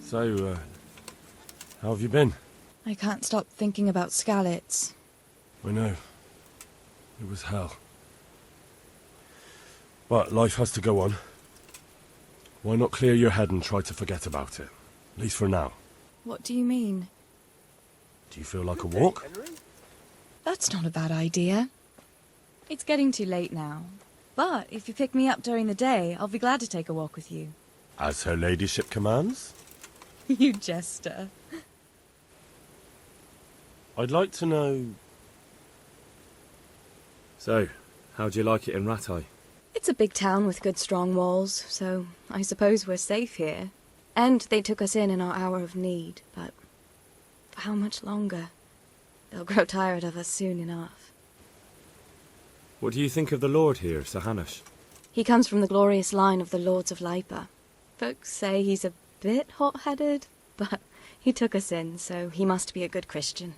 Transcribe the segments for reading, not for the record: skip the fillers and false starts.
So, how have you been? I can't stop thinking about Skalitz. I know. It was hell. But life has to go on. Why not clear your head and try to forget about it? At least for now. What do you mean? Do you feel like a walk? That's not a bad idea. It's getting too late now. But if you pick me up during the day, I'll be glad to take a walk with you. As her ladyship commands? You jester. I'd like to know... So, how'd you like it in Rattay? It's a big town with good strong walls, so I suppose we're safe here. And they took us in our hour of need, but for how much longer? They'll grow tired of us soon enough. What do you think of the Lord here, Sir Hanush? He comes from the glorious line of the Lords of Lipa. Folks say he's a bit hot-headed, but he took us in, so he must be a good Christian.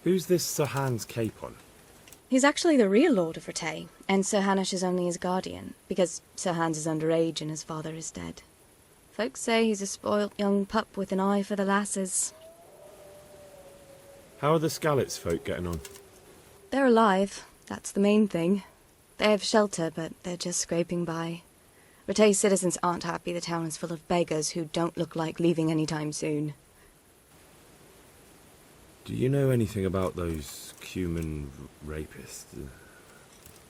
Who's this Sir Hans Capon? He's actually the real Lord of Rattay, and Sir Hanush is only his guardian, because Sir Hans is underage and his father is dead. Folks say he's a spoilt young pup with an eye for the lasses. How are the Skalitz folk getting on? They're alive, that's the main thing. They have shelter, but they're just scraping by. Rattay's citizens aren't happy the town is full of beggars who don't look like leaving anytime soon. Do you know anything about those Cuman rapists?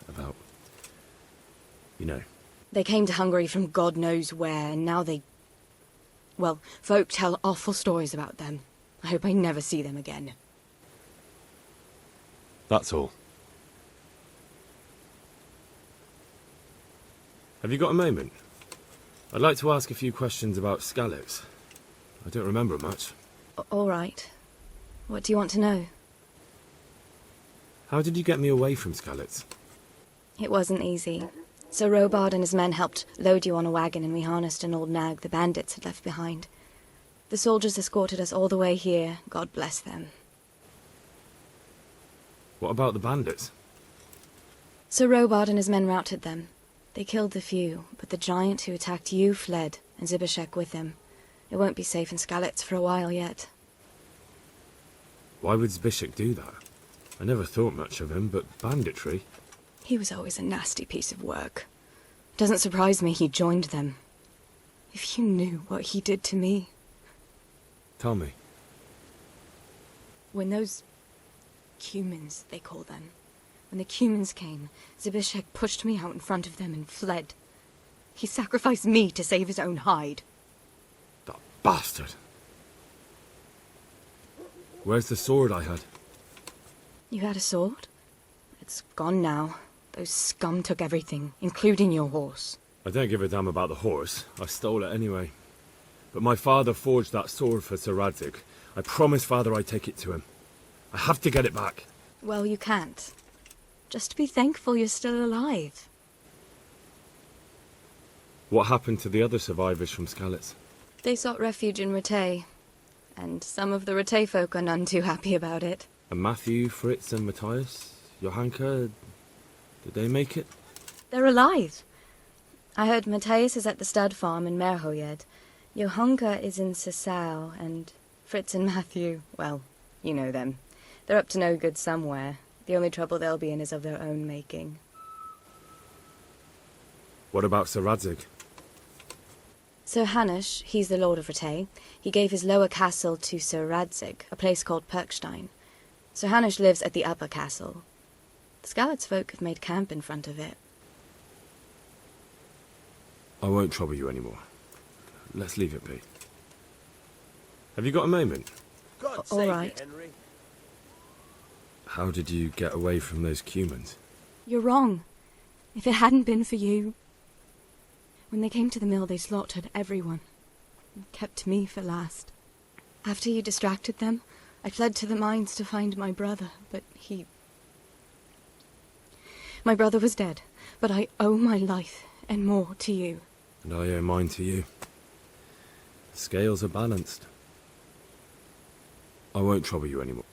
About... you know. They came to Hungary from God knows where, and now they... well, folk tell awful stories about them. I hope I never see them again. That's all. Have you got a moment? I'd like to ask a few questions about Skalitz. I don't remember much. All right. What do you want to know? How did you get me away from Skalitz? It wasn't easy. Sir Robard and his men helped load you on a wagon and we harnessed an old nag the bandits had left behind. The soldiers escorted us all the way here, God bless them. What about the bandits? Sir Robard and his men routed them. They killed the few, but the giant who attacked you fled, and Zibishek with him. It won't be safe in Skalitz for a while yet. Why would Zbyszek do that? I never thought much of him, but banditry? He was always a nasty piece of work. Doesn't surprise me he joined them. If you knew what he did to me. Tell me. When those... Cumans, they call them. When the Cumans came, Zbyszek pushed me out in front of them and fled. He sacrificed me to save his own hide. That bastard! Where's the sword I had? You had a sword? It's gone now. Those scum took everything, including your horse. I don't give a damn about the horse. I stole it anyway. But my father forged that sword for Sir Radzig. I promised father I'd take it to him. I have to get it back. Well, you can't. Just be thankful you're still alive. What happened to the other survivors from Skalitz? They sought refuge in Rattay, and some of the Rattay folk are none too happy about it. And Matthew, Fritz and Matthias? Johanka? Did they make it? They're alive. I heard Matthias is at the stud farm in Merhojed. Johanka is in Sasau, and Fritz and Matthew, well, you know them. They're up to no good somewhere. The only trouble they'll be in is of their own making. What about Sir Radzig? Sir Hanush, he's the Lord of Rattay. He gave his lower castle to Sir Radzig, a place called Perkstein. Sir Hanush lives at the upper castle. The Skalitz folk have made camp in front of it. I won't trouble you anymore. Let's leave it be. Have you got a moment? All right. Henry. How did you get away from those Cumans? You're wrong. If it hadn't been for you... When they came to the mill, they slaughtered everyone. And kept me for last. After you distracted them, I fled to the mines to find my brother, but he... My brother was dead, but I owe my life and more to you. And I owe mine to you. The scales are balanced. I won't trouble you anymore.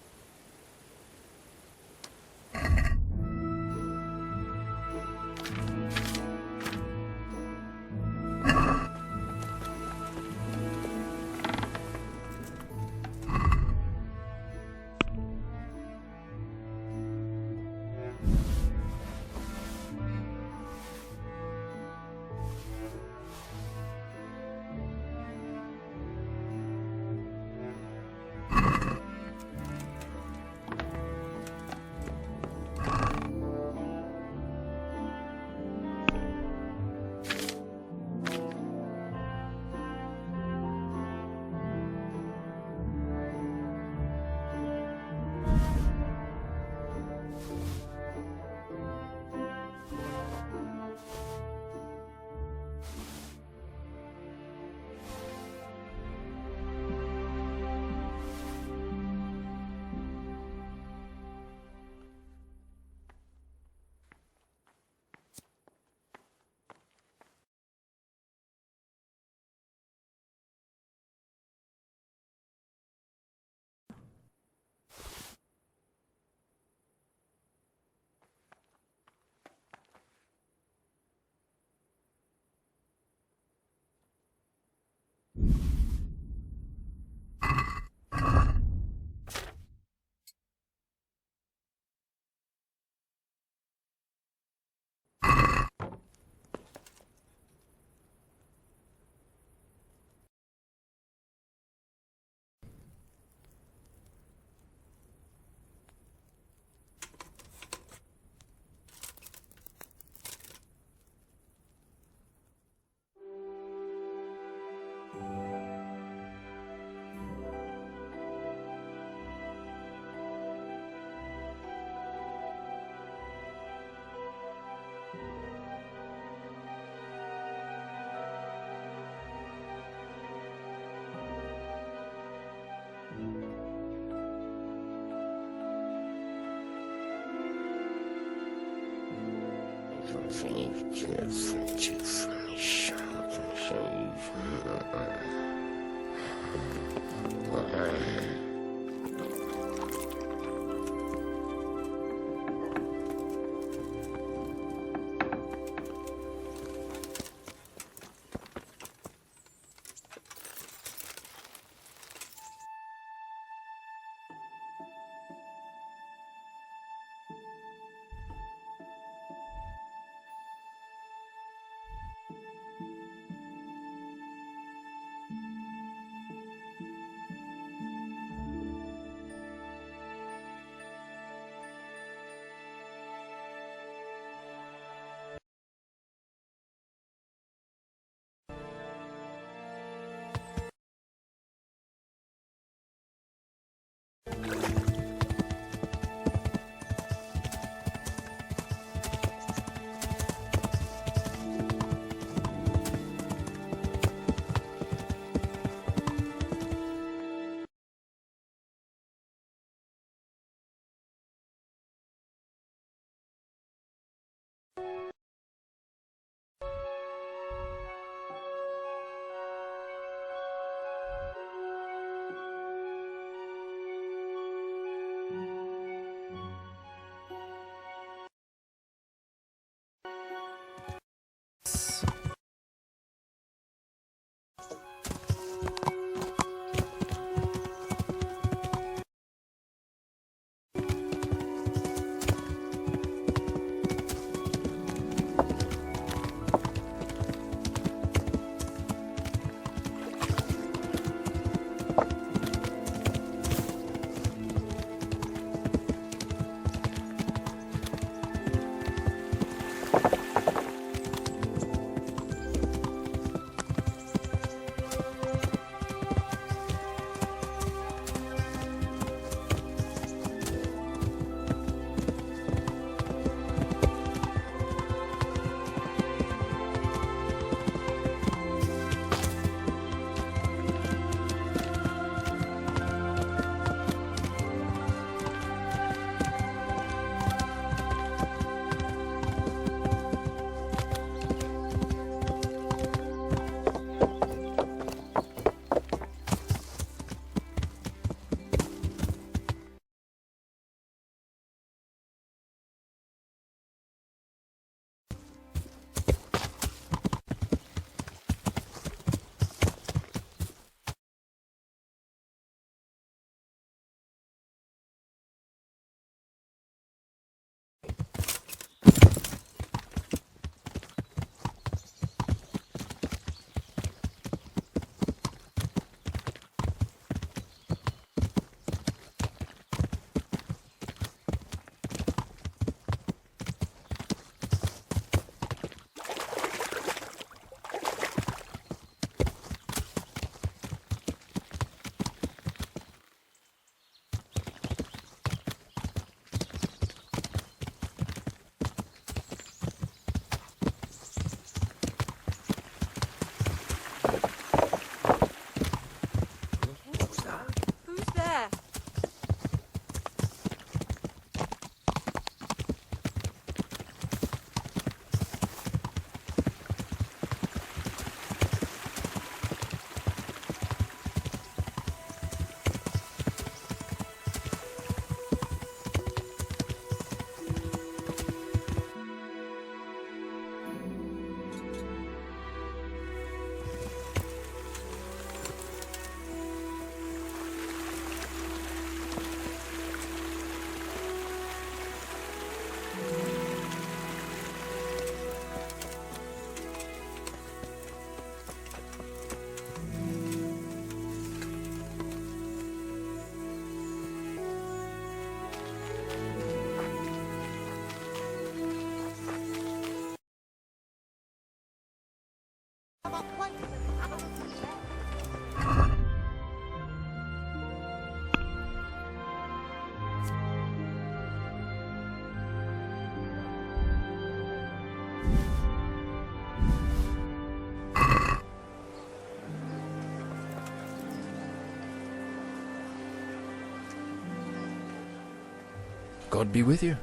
God be with you.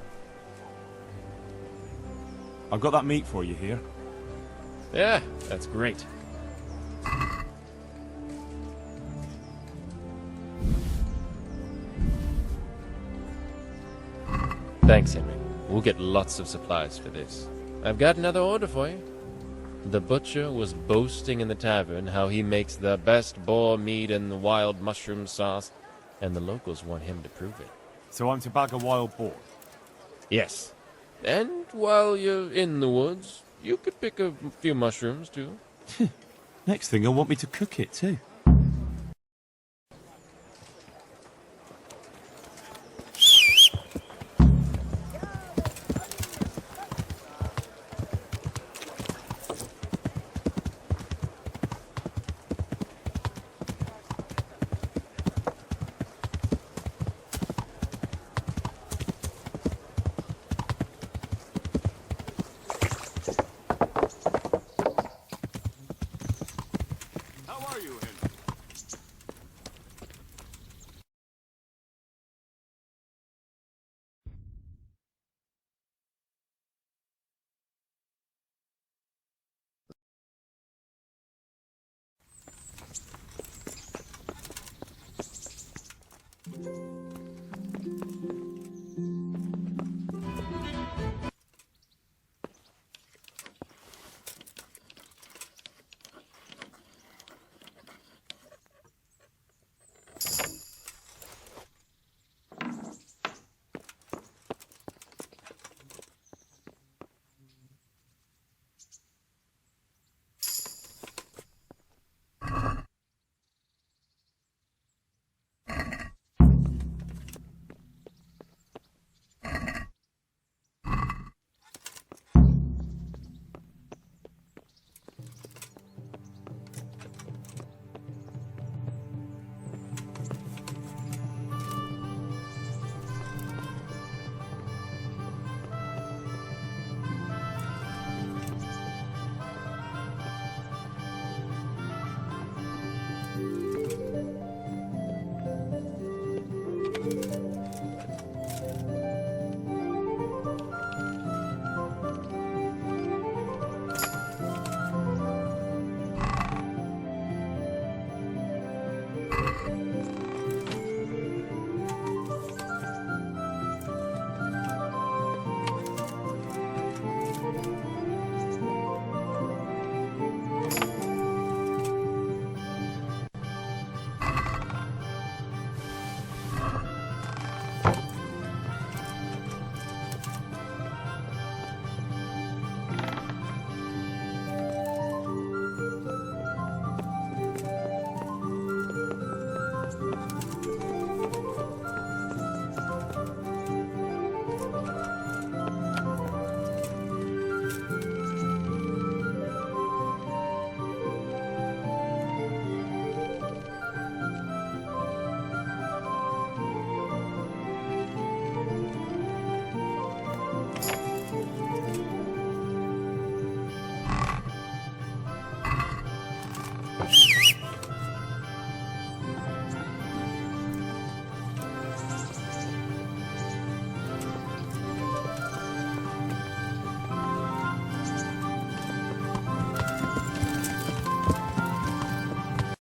I've got that meat for you here. Yeah, that's great. Thanks, Henry. We'll get lots of supplies for this. I've got another order for you. The butcher was boasting in the tavern how he makes the best boar meat and the wild mushroom sauce, and the locals want him to prove it. So I'm to bag a wild boar. Yes. And while you're in the woods, you could pick a few mushrooms, too. Next thing, you'll want me to cook it, too.